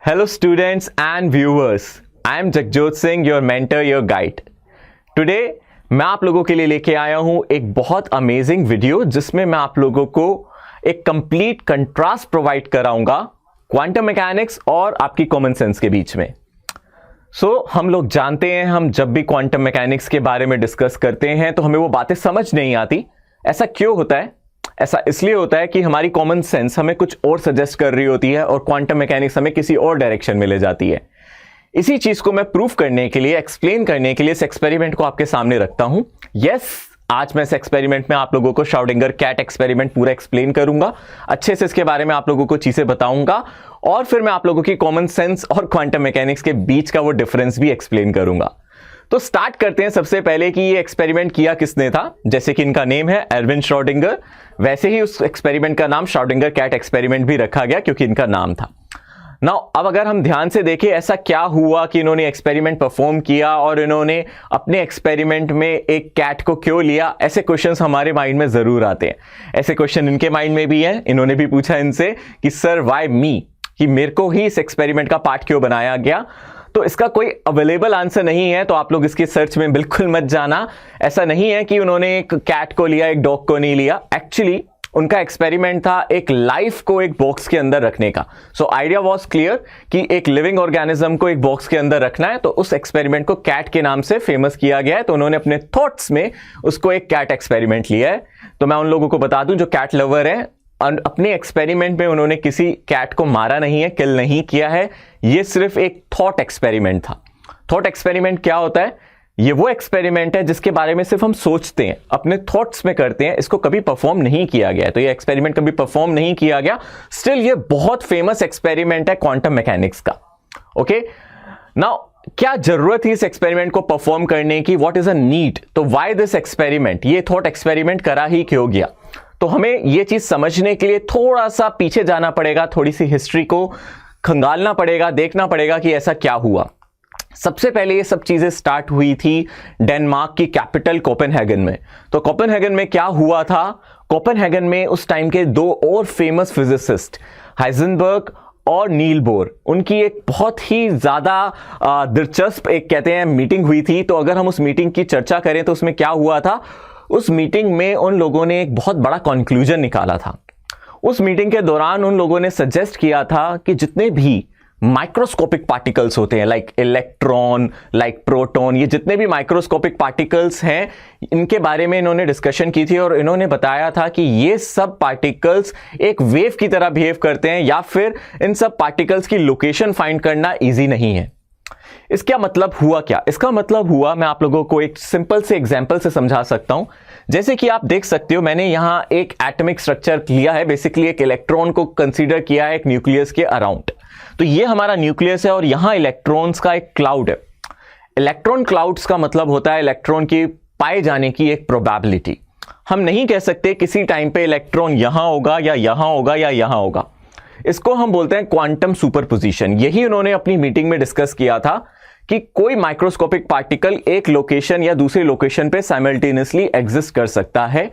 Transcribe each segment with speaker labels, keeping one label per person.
Speaker 1: Hello students and viewers, I am Jagjot Singh, your mentor, your guide. Today मैं आप लोगों के लिए लेके आया हूं एक बहुत अमेजिंग वीडियो जिसमें मैं आप लोगों को एक कंप्लीट कंट्रास्ट प्रोवाइड कराऊंगा क्वांटम मैकेनिक्स और आपकी कॉमन सेंस के बीच में। हम लोग जानते हैं, हम जब भी क्वांटम मैकेनिक्स के बारे में डिस्कस करते हैं तो हमें वो बातें समझ नहीं आती। ऐसा क्यों होता है? ऐसा इसलिए होता है कि हमारी कॉमन सेंस हमें कुछ और सजेस्ट कर रही होती है और क्वांटम मैकेनिक्स हमें किसी और डायरेक्शन में ले जाती है। इसी चीज को मैं प्रूफ करने के लिए, एक्सप्लेन करने के लिए इस एक्सपेरिमेंट को आपके सामने रखता हूं। आज मैं इस एक्सपेरिमेंट में आप लोगों को श्रोडिंगर कैट एक्सपेरिमेंट पूरा एक्सप्लेन करूंगा, अच्छे से इसके बारे में आप लोगों को चीजें बताऊंगा और फिर मैं आप लोगों की कॉमन सेंस और क्वांटम मैकेनिक्स के बीच का वो डिफरेंस भी एक्सप्लेन करूंगा। तो स्टार्ट करते हैं सबसे पहले कि ये एक्सपेरिमेंट किया किसने था। जैसे कि इनका नेम है एरविन श्रोडिंगर, वैसे ही उस एक्सपेरिमेंट का नाम श्रोडिंगर कैट एक्सपेरिमेंट भी रखा गया क्योंकि इनका नाम था। नाउ अब अगर हम ध्यान से देखें ऐसा क्या हुआ कि इन्होंने एक्सपेरिमेंट परफॉर्म किया और इन्होंने अपने एक्सपेरिमेंट में एक कैट को क्यों लिया, ऐसे क्वेश्चंस हमारे माइंड में जरूर आते हैं। ऐसे क्वेश्चन इनके माइंड में भी है, इन्होंने भी पूछा इनसे कि सर व्हाई मी, कि मेरे को ही इस एक्सपेरिमेंट का पार्ट क्यों बनाया गया। तो इसका कोई अवेलेबल आंसर नहीं है, तो आप लोग इसकी सर्च में बिल्कुल मत जाना। ऐसा नहीं है कि उन्होंने एक कैट को लिया, एक डॉग को नहीं लिया। एक्चुअली उनका एक्सपेरिमेंट था एक लाइफ को एक बॉक्स के अंदर रखने का। सो आइडिया वाज क्लियर कि एक लिविंग ऑर्गेनिज्म को एक बॉक्स के अंदर रखना है, तो उस एक्सपेरिमेंट को कैट के नाम से फेमस किया गया है। तो उन्होंने अपने थॉट्स में उसको एक कैट एक्सपेरिमेंट लिया है। तो मैं उन लोगों को बता दूं जो कैट लवर है, अपने एक्सपेरिमेंट में उन्होंने किसी कैट को मारा नहीं है, किल नहीं किया है। ये सिर्फ एक थॉट एक्सपेरिमेंट था। थॉट एक्सपेरिमेंट क्या होता है? ये वो एक्सपेरिमेंट है जिसके बारे में सिर्फ हम सोचते हैं, अपने थॉट्स में करते हैं, इसको कभी परफॉर्म नहीं किया गया। तो ये एक्सपेरिमेंट कभी परफॉर्म नहीं किया गया। स्टिल ये बहुत फेमस एक्सपेरिमेंट है क्वांटम मैकेनिक्स का। ओके, नाउ क्या जरूरत थी इस एक्सपेरिमेंट को परफॉर्म करने की? What is a need? तो व्हाई दिस एक्सपेरिमेंट, ये थॉट एक्सपेरिमेंट करा ही क्यों गया? तो हमें यह चीज समझने के लिए थोड़ा सा पीछे जाना पड़ेगा, थोड़ी सी हिस्ट्री को खंगालना पड़ेगा, देखना पड़ेगा कि ऐसा क्या हुआ। सबसे पहले ये सब चीजें स्टार्ट हुई थी डेनमार्क की कैपिटल कोपेनहेगन में। तो कोपेनहेगन में क्या हुआ था? कोपेनहेगन में उस टाइम के दो और फेमस फिजिसिस्ट हाइजेनबर्ग और नील बोर, उनकी एक बहुत ही ज्यादा दिलचस्प एक कहते हैं मीटिंग हुई थी। तो अगर हम उस मीटिंग की चर्चा करें तो उसमें क्या हुआ था? उस मीटिंग में उन लोगों ने एक बहुत बड़ा कंक्लूजन निकाला था। उस मीटिंग के दौरान उन लोगों ने सजेस्ट किया था कि जितने भी माइक्रोस्कोपिक पार्टिकल्स होते हैं, लाइक इलेक्ट्रॉन, लाइक प्रोटॉन, ये जितने भी माइक्रोस्कोपिक पार्टिकल्स हैं, इनके बारे में इन्होंने डिस्कशन की थी और इन्होंने बताया था कि ये सब पार्टिकल्स एक वेव की तरह बिहेव करते हैं या फिर इन सब पार्टिकल्स की लोकेशन फाइंड करना इजी नहीं है। इसका मतलब हुआ क्या? इसका मतलब हुआ, मैं आप लोगों को एक सिंपल से एग्जांपल से समझा सकता हूं। जैसे कि आप देख सकते हो, मैंने यहां एक एटॉमिक स्ट्रक्चर लिया है, बेसिकली एक इलेक्ट्रॉन को कंसीडर किया है एक न्यूक्लियस के अराउंड। तो ये हमारा न्यूक्लियस है और यहां इलेक्ट्रॉन्स का एक क्लाउड है। इलेक्ट्रॉन क्लाउड्स का मतलब होता है इलेक्ट्रॉन की पाए जाने की एक प्रोबेबिलिटी। हम नहीं कह सकते किसी टाइम पे इलेक्ट्रॉन यहां होगा या यहां होगा या यहां होगा। इसको हम बोलते हैं क्वांटम सुपरपोजिशन। यही उन्होंने अपनी मीटिंग में डिस्कस किया था कि कोई माइक्रोस्कोपिक पार्टिकल एक लोकेशन या दूसरी लोकेशन पे साइमल्टेनियसली एग्जिस्ट कर सकता है।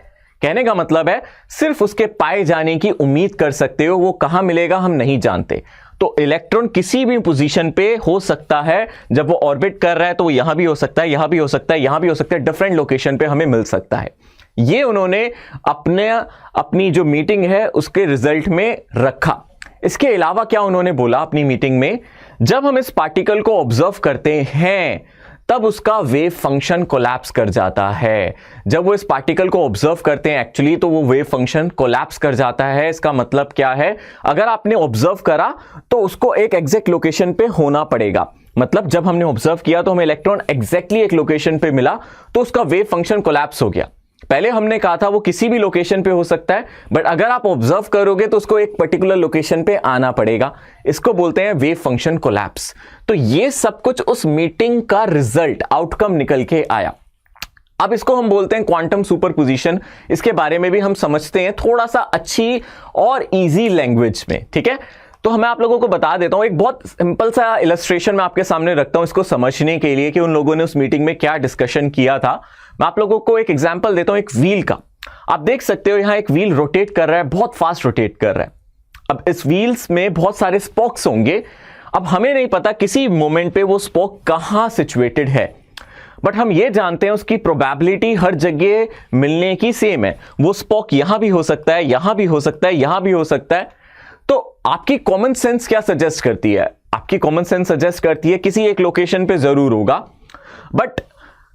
Speaker 1: कहने का मतलब है सिर्फ उसके पाए जाने की उम्मीद कर सकते हो, वो कहां मिलेगा हम नहीं जानते। तो इलेक्ट्रॉन किसी भी पोजीशन पे हो सकता है, जब वो ऑर्बिट कर रहा है तो वो यहां भी हो सकता है, यहां भी हो सकता है, यहां भी हो सकता है, डिफरेंट लोकेशन पे हमें मिल सकता है। ये उन्होंने अपनी जो मीटिंग है उसके रिजल्ट में रखा। इसके अलावा क्या उन्होंने बोला अपनी मीटिंग में? जब हम इस पार्टिकल को ऑब्जर्व करते हैं तब उसका वेव फंक्शन कोलैप्स कर जाता है। जब वो इस पार्टिकल को ऑब्जर्व करते हैं एक्चुअली, तो वो वेव फंक्शन कोलैप्स कर जाता है। इसका मतलब क्या है? अगर आपने ऑब्जर्व करा तो उसको एक एग्जैक्ट लोकेशन पे होना पड़ेगा। मतलब जब हमने ऑब्जर्व किया तो हमें इलेक्ट्रॉन एग्जैक्टली एक लोकेशन पे मिला, तो उसका वेव फंक्शन कोलैप्स हो गया। पहले हमने कहा था वो किसी भी लोकेशन पे हो सकता है, बट अगर आप ऑब्जर्व करोगे तो उसको एक पर्टिकुलर लोकेशन पे आना पड़ेगा। इसको बोलते हैं वेव फंक्शन कोलैप्स। तो ये सब कुछ उस मीटिंग का रिजल्ट, आउटकम निकल के आया। अब इसको हम बोलते हैं क्वांटम सुपरपोजिशन। इसके बारे में भी हम समझते हैं थोड़ा सा अच्छी और इजी लैंग्वेज में, ठीक है? तो मैं आप लोगों को बता देता हूं, एक बहुत सिंपल सा इलस्ट्रेशन मैं आपके सामने रखता हूं इसको समझने के लिए कि उन लोगों ने उस मीटिंग में क्या डिस्कशन किया था। मैं आप लोगों को एक एग्जांपल देता हूं एक व्हील का। आप देख सकते हो यहां एक व्हील रोटेट कर रहा है, बहुत फास्ट रोटेट कर रहा है। अब इस व्हील्स में बहुत सारे स्पोक्स होंगे। अब हमें नहीं पता किसी मोमेंट पे वो स्पोक कहां सिचुएटेड है, बट हम ये जानते हैं उसकी प्रोबेबिलिटी हर जगह मिलने की सेम है। वो स्पोक यहां भी हो सकता है, यहां भी हो सकता है, यहां भी हो सकता है। तो आपकी कॉमन सेंस क्या सजेस्ट करती है? आपकी कॉमन सेंस सजेस्ट करती है किसी एक लोकेशन पे जरूर होगा, बट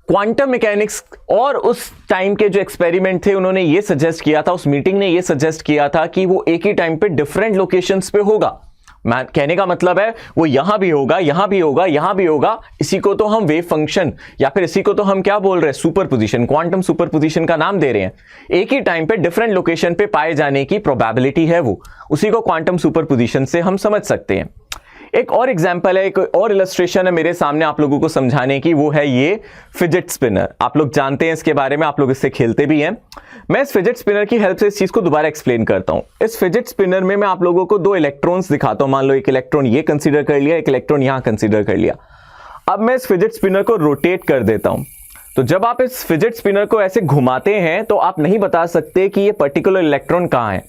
Speaker 1: क्वांटम मैकेनिक्स और उस टाइम के जो एक्सपेरिमेंट थे उन्होंने ये सजेस्ट किया था, उस मीटिंग ने ये सजेस्ट किया था कि वो एक ही टाइम पे डिफरेंट लोकेशंस पे होगा। मैं कहने का मतलब है वो यहां भी होगा, यहां भी होगा, यहां भी होगा। इसी को तो हम वेव फंक्शन या फिर इसी को तो हम क्या बोल रहे हैं, सुपरपोजिशन, क्वांटम सुपरपोजिशन का नाम दे रहे हैं। एक ही टाइम पे डिफरेंट लोकेशन पे पाए जाने की प्रोबेबिलिटी है वो, उसी को क्वांटम सुपरपोजिशन से हम समझ सकते हैं। एक और एग्जांपल है, एक और इलस्ट्रेशन है मेरे सामने आप लोगों को समझाने की, वो है ये फिजिट स्पिनर। आप लोग जानते हैं इसके बारे में, आप लोग इससे खेलते भी हैं। मैं इस फिजिट स्पिनर की हेल्प से इस चीज को दोबारा एक्सप्लेन करता हूं। इस फिजिट स्पिनर में मैं आप लोगों को दो इलेक्ट्रॉन्स दिखाता हूं। मान लो एक इलेक्ट्रॉन ये कंसीडर कर लिया, एक इलेक्ट्रॉन यहां कंसीडर कर लिया। अब मैं इस फिजिट स्पिनर को रोटेट कर देता हूं। तो जब आप इस फिजिट स्पिनर को ऐसे घुमाते हैं तो आप नहीं बता सकते कि ये पर्टिकुलर इलेक्ट्रॉन कहां है।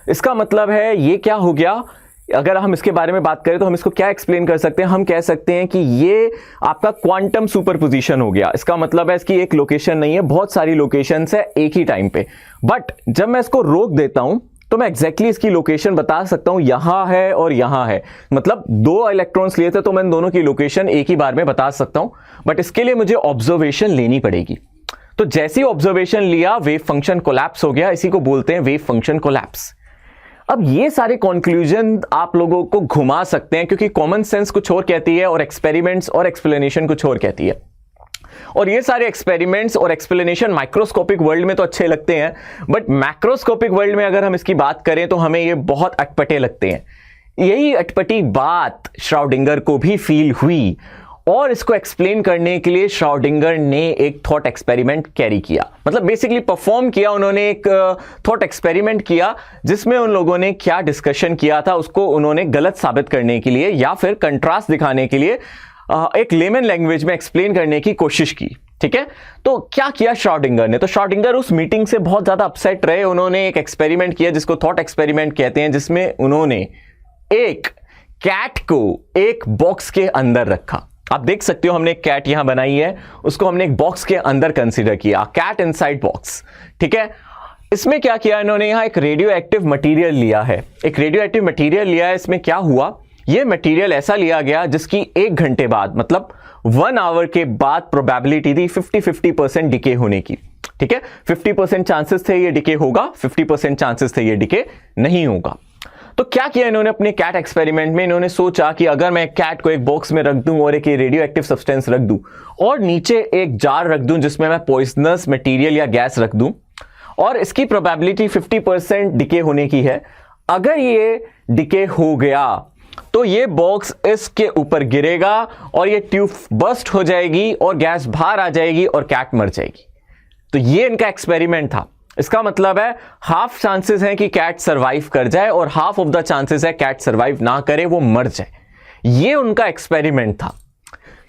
Speaker 1: इसका मतलब है ये क्या हो गया, अगर हम इसके बारे में बात करें तो हम इसको क्या एक्सप्लेन कर सकते हैं, हम कह सकते हैं कि ये आपका क्वांटम सुपरपोजिशन हो गया। इसका मतलब है इसकी एक लोकेशन नहीं है, बहुत सारी लोकेशंस है एक ही टाइम पे। बट जब मैं इसको रोक देता हूं तो मैं एग्जैक्टली इसकी लोकेशन बता सकता हूं, यहां है और यहां है। मतलब दो इलेक्ट्रॉन्स लिए थे तो मैं दोनों की लोकेशन एक ही बार में बता सकता हूं, बट इसके लिए मुझे ऑब्जर्वेशन लेनी पड़ेगी। तो जैसे ही ऑब्जर्वेशन लिया वेव फंक्शन कोलैप्स हो गया, इसी को बोलते हैं वेव फंक्शन कोलैप्स। अब ये सारे कंक्लूजन आप लोगों को घुमा सकते हैं क्योंकि कॉमन सेंस कुछ और कहती है और एक्सपेरिमेंट्स और एक्सप्लेनेशन कुछ और कहती है। और ये सारे एक्सपेरिमेंट्स और एक्सप्लेनेशन माइक्रोस्कोपिक वर्ल्ड में तो अच्छे लगते हैं, बट मैक्रोस्कोपिक वर्ल्ड में अगर हम इसकी बात करें तो हमें ये बहुत अटपटे लगते हैं। यही अटपटी बात श्राउडिंगर को भी फील हुई और इसको एक्सप्लेन करने के लिए श्राउडिंगर ने एक थॉट एक्सपेरिमेंट कैरी किया, मतलब बेसिकली परफॉर्म किया। उन्होंने एक थॉट एक्सपेरिमेंट किया जिसमें उन लोगों ने क्या डिस्कशन किया था उसको उन्होंने गलत साबित करने के लिए या फिर कंट्रास्ट दिखाने के लिए एक लेमन लैंग्वेज में एक्सप्लेन करने की कोशिश की। ठीक है, तो क्या किया श्राउडिंगर ने? तो श्राउडिंगर उस मीटिंग से बहुत ज्यादा अपसेट रहे। उन्होंने एक एक्सपेरिमेंट किया जिसको थॉट एक्सपेरिमेंट कहते हैं, जिसमें उन्होंने एक कैट को एक बॉक्स के अंदर रखा। आप देख सकते हो हमने एक कैट यहां बनाई है, उसको हमने एक बॉक्स के अंदर कंसीडर किया, कैट इनसाइड बॉक्स। ठीक है, इसमें क्या किया इन्होंने, यहां एक रेडियो एक्टिव मटीरियल लिया है। एक रेडियो एक्टिव मटीरियल लिया है। इसमें क्या हुआ, यह मटीरियल ऐसा लिया गया जिसकी 1 घंटे बाद, मतलब 1 आवर के बाद प्रोबेबिलिटी थी 50-50% डिके होने की। ठीक है, 50% चांसेस थे ये डिके होगा, 50% चांसेस थे ये डिके नहीं होगा। तो क्या किया इन्होंने अपने कैट एक्सपेरिमेंट में, इन्होंने सोचा कि अगर मैं कैट को एक बॉक्स में रख दूं और एक रेडियो एक्टिव सब्सटेंस रख दूं और नीचे एक जार रख दूं जिसमें मैं पॉइजनस मटेरियल या गैस रख दूं और इसकी प्रोबेबिलिटी 50% डिके होने की है। अगर ये डिके हो गया तो ये बॉक्स इसके ऊपर गिरेगा और ये ट्यूब बस्ट हो जाएगी और गैस बाहर आ जाएगी और कैट मर जाएगी। तो ये इनका एक्सपेरिमेंट था। इसका मतलब है हाफ चांसेस हैं कि कैट सरवाइव कर जाए और हाफ ऑफ द चांसेस है कैट सरवाइव ना करे, वो मर जाए। ये उनका एक्सपेरिमेंट था।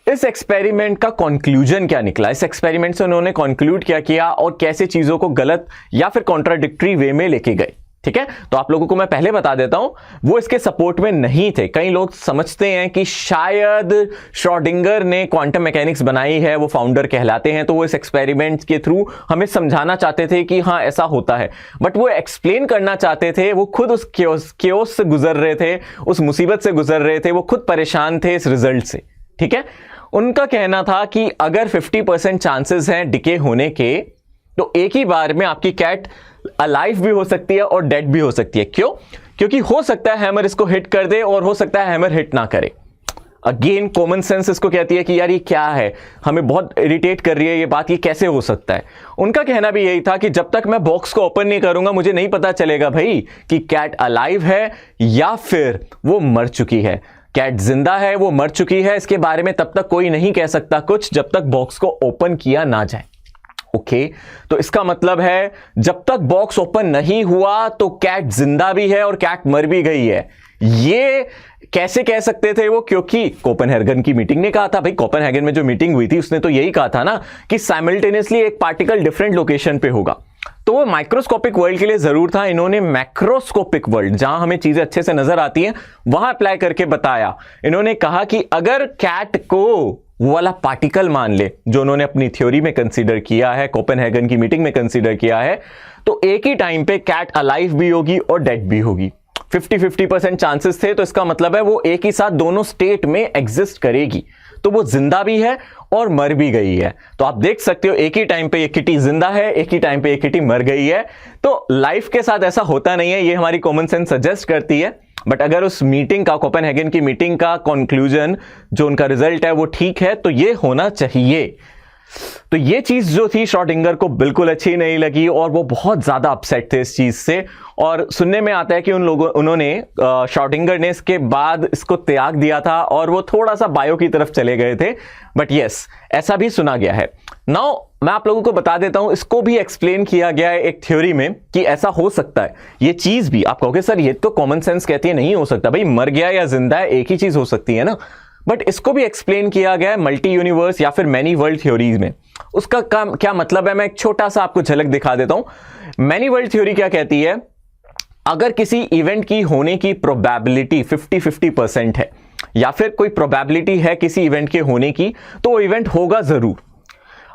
Speaker 1: इस एक्सपेरिमेंट का कंक्लूजन क्या निकला, इस एक्सपेरिमेंट से उन्होंने कंक्लूड क्या किया और कैसे चीजों को गलत या फिर कॉन्ट्राडिक्टरी वे में लेके गए। ठीक है, तो आप लोगों को मैं पहले बता देता हूं, वो इसके सपोर्ट में नहीं थे। कई लोग समझते हैं कि शायद श्रोडिंगर ने क्वांटम मैकेनिक्स बनाई है, वो फाउंडर कहलाते हैं, तो वो इस एक्सपेरिमेंट के थ्रू हमें समझाना चाहते थे कि हाँ ऐसा होता है। बट वो एक्सप्लेन करना चाहते थे, वो खुद उस केओस से गुजर रहे थे, उस मुसीबत से गुजर रहे थे, वो खुद परेशान थे इस रिजल्ट से। ठीक है, उनका कहना था कि अगर 50% चांसेस हैं डिके होने के, तो एक ही बार में आपकी कैट अलाइव भी हो सकती है और डेड भी हो सकती है। क्यों? क्योंकि हो सकता है हैमर इसको हिट कर दे और हो सकता है हैमर हिट ना करे। अगेन कॉमन सेंस इसको कहती है कि यार ये क्या है, हमें बहुत इरिटेट कर रही है ये बात, ये कैसे हो सकता है। उनका कहना भी यही था कि जब तक मैं बॉक्स को ओपन नहीं करूंगा मुझे नहीं पता चलेगा भाई कि कैट अलाइव है या फिर वो मर चुकी है। कैट जिंदा है, वो मर चुकी है, इसके बारे में तब तक कोई नहीं कह सकता कुछ जब तक बॉक्स को ओपन किया ना जाए। ओके, तो इसका मतलब है जब तक बॉक्स ओपन नहीं हुआ तो कैट जिंदा भी है और कैट मर भी गई है। ये कैसे कह सकते थे वो? क्योंकि कोपेनहेगन की मीटिंग ने कहा था, भाई कोपेनहेगन में जो मीटिंग हुई थी उसने तो यही कहा था ना कि साइमल्टेनियसली एक पार्टिकल डिफरेंट लोकेशन पे होगा। तो वो माइक्रोस्कोपिक वर्ल्ड के लिए जरूर था, इन्होंने मैक्रोस्कोपिक वर्ल्ड, जहां हमें चीजें अच्छे से नजर आती हैं, वहां अप्लाई करके बताया। इन्होंने कहा कि अगर कैट को वो वाला पार्टिकल मान ले जो उन्होंने अपनी थ्योरी में कंसीडर किया है, कोपेनहेगन की मीटिंग में कंसीडर किया है, तो एक ही टाइम पे कैट अलाइव भी होगी और डेड भी होगी। 50-50% चांसेस थे, तो इसका मतलब है वो एक ही साथ दोनों स्टेट में एग्जिस्ट करेगी। तो वो जिंदा भी है और मर भी गई है। तो आप देख सकते हो एक ही टाइम पे ये किटी जिंदा है, एक ही टाइम पे ये किटी मर गई है। तो लाइफ के साथ ऐसा होता नहीं है, ये हमारी कॉमन सेंस सजेस्ट करती है। बट अगर उस मीटिंग का, कोपेनहेगन की मीटिंग का कंक्लूजन, जो उनका रिजल्ट है वो ठीक है, तो ये होना चाहिए। तो ये चीज जो थी श्रोडिंगर को बिल्कुल अच्छी नहीं लगी और वो बहुत ज्यादा अपसेट थे इस चीज से। और सुनने में आता है कि उन्होंने श्रोडिंगर ने इसके बाद इसको त्याग दिया था और वो थोड़ा सा बायो की तरफ चले गए थे। बट यस, ऐसा भी सुना गया है। नाउ मैं आप लोगों को बता देता हूं, इसको भी एक्सप्लेन किया गया है एक थ्योरी में कि ऐसा हो सकता है। ये चीज भी आप कहोगे सर ये तो कॉमन सेंस कहती है नहीं हो सकता, भाई मर गया या जिंदा है एक ही चीज हो सकती है ना। बट इसको भी एक्सप्लेन किया गया है मल्टी यूनिवर्स या फिर मैनी वर्ल्ड थ्योरीज में। उसका क्या मतलब है, मैं एक छोटा सा आपको झलक दिखा देता हूं। मैनी वर्ल्ड थ्योरी क्या कहती है, अगर किसी इवेंट की होने की प्रोबेबिलिटी 50-50% है या फिर कोई प्रोबेबिलिटी है किसी इवेंट के होने की, तो वो इवेंट होगा जरूर।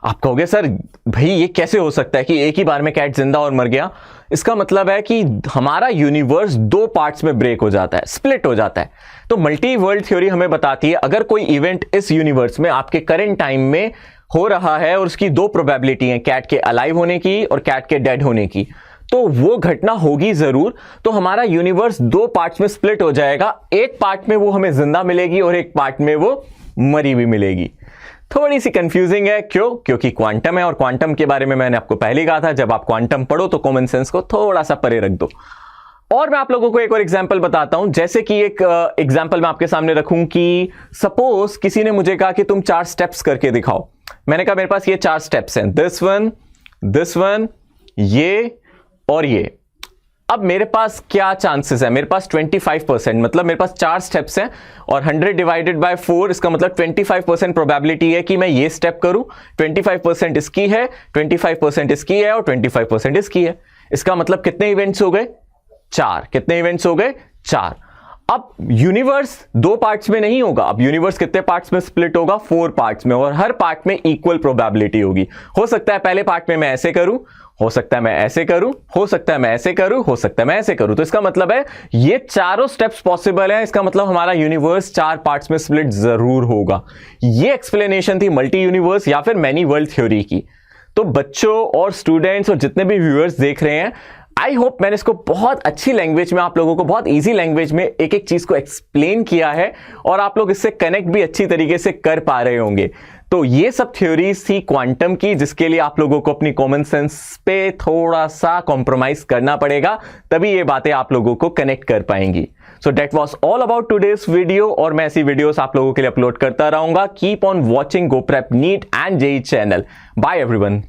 Speaker 1: आप कहोगे सर भाई ये कैसे हो सकता है कि एक ही बार में कैट जिंदा और मर गया। इसका मतलब है कि हमारा यूनिवर्स दो पार्ट्स में ब्रेक हो जाता है, स्प्लिट हो जाता है। तो मल्टी वर्ल्ड थ्योरी हमें बताती है अगर कोई इवेंट इस यूनिवर्स में आपके करंट टाइम में हो रहा है और उसकी दो प्रोबेबिलिटी है, कैट के अलाइव होने की और कैट के डेड होने की, तो वो घटना होगी जरूर। तो हमारा यूनिवर्स दो पार्ट्स में स्प्लिट हो जाएगा, एक पार्ट में वो हमें जिंदा मिलेगी और एक पार्ट में वो मरी भी मिलेगी। थोड़ी सी कंफ्यूजिंग है, क्यों? क्योंकि क्वांटम है और क्वांटम के बारे में मैंने आपको पहले कहा था, जब आप क्वांटम पढ़ो तो कॉमन सेंस को थोड़ा सा परे रख दो। और मैं आप लोगों को एक और एग्जांपल बताता हूं। जैसे कि एक एग्जांपल मैं आपके सामने रखूं कि सपोज किसी ने मुझे कहा कि तुम 4 स्टेप्स करके दिखाओ। मैंने कहा मेरे पास ये 4 स्टेप्स हैं, दिस वन, ये और ये। अब मेरे पास क्या चांसेस है, मेरे पास 25%, मतलब मेरे पास 4 स्टेप्स हैं और 100 डिवाइडेड बाय 4, इसका मतलब 25% प्रोबेबिलिटी है कि मैं ये स्टेप करूं। 25% इसकी है, 25% इसकी है और 25% इसकी है। इसका मतलब कितने इवेंट्स हो गए? 4। कितने इवेंट्स हो गए? 4। अब यूनिवर्स दो पार्ट्स में नहीं होगा, अब यूनिवर्स कितने पार्ट्स में स्प्लिट होगा? 4 पार्ट्स में, और हर पार्ट में इक्वल प्रोबेबिलिटी होगी। हो सकता है पहले पार्ट में मैं ऐसे करूं, हो सकता है मैं ऐसे करूं, हो सकता है मैं ऐसे करूं, हो सकता है मैं ऐसे करूं। तो इसका मतलब है ये चारों स्टेप्स पॉसिबल है। इसका मतलब हमारा यूनिवर्स 4 पार्ट्स में स्प्लिट जरूर होगा। ये एक्सप्लेनेशन थी मल्टी यूनिवर्स या फिर मैनी वर्ल्ड थ्योरी की। तो बच्चों और स्टूडेंट्स और जितने भी व्यूअर्स देख रहे हैं, आई होप मैंने इसको बहुत अच्छी लैंग्वेज में आप लोगों को, बहुत इजी लैंग्वेज में एक एक चीज को एक्सप्लेन किया है और आप लोग इससे कनेक्ट भी अच्छी तरीके से कर पा रहे होंगे। तो ये सब थ्योरीज थी क्वांटम की, जिसके लिए आप लोगों को अपनी कॉमन सेंस पे थोड़ा सा कॉम्प्रोमाइज करना पड़ेगा, तभी ये बातें आप लोगों को कनेक्ट कर पाएंगी। So that was all about today's video, और मैं ऐसी वीडियोस आप लोगों के लिए अपलोड करता रहूंगा। Keep on watching GoPrep NEET and JEE channel. Bye everyone.